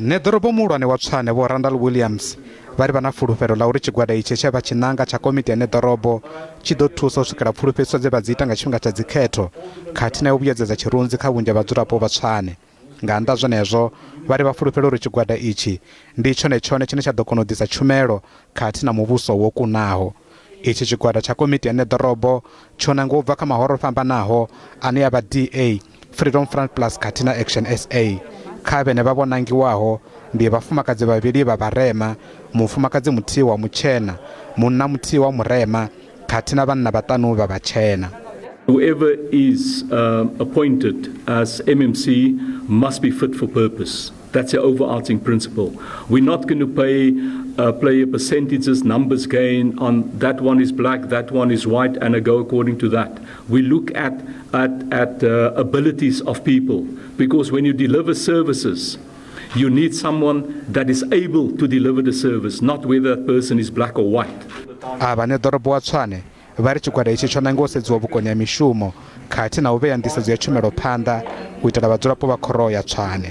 Nedorobo muhulwane wa Tshwane Vho Randall Williams vari vha na fulufhelo ḽa uri tshigwada itshi tshe vha tshinanga tsha komiti ya Nedorobo tshi ḓo thusa u swikela pfulufhedziso dze vha dzi ita nga tshifhinga tsha dzikhetho khathihi na u vhuyedzedza tshirunzi kha vhunzhi ha vhadzulapo vha Tshwane. Nga nnḓa zwenezwo vari vha fulufhela uri tshigwada itshi ndi tshone tshine tsha ḓo kona u ḓisa tshumelo khathihi na muvhuso wo kunaho. Itshi tshigwada tsha komiti ya Nedorobo tsho nanga u bva kha mahoro o fhambanaho ane a vha DA, Freedom Front Plus khathihi na Action SA. Kha vhene vha vhonangiwaho ndi vhafumakadzi vhavhili vha vharema, mufumakadzi muthihi wa mutshena, munna muthihi wa murema khathihi na vhanna vhaṱanu vha vhatshena. Whoever is appointed as MMC must be fit for purpose. That's the overarching principle. We're not going to play percentages, numbers gain on that one is black, that one is white, and go according to that. We look at abilities of people, because when you deliver services, you need someone that is able to deliver the service, not whether that person is black or white. Nedorobo wa Tshwane vari tshigwada itshi tsho nanga u sedziwa vhukoni ha mishumo khathihi na u vhea nḓisedzo ya tshumelo phanḓa u itela vhadzulapo vha khoro ya Tshwane.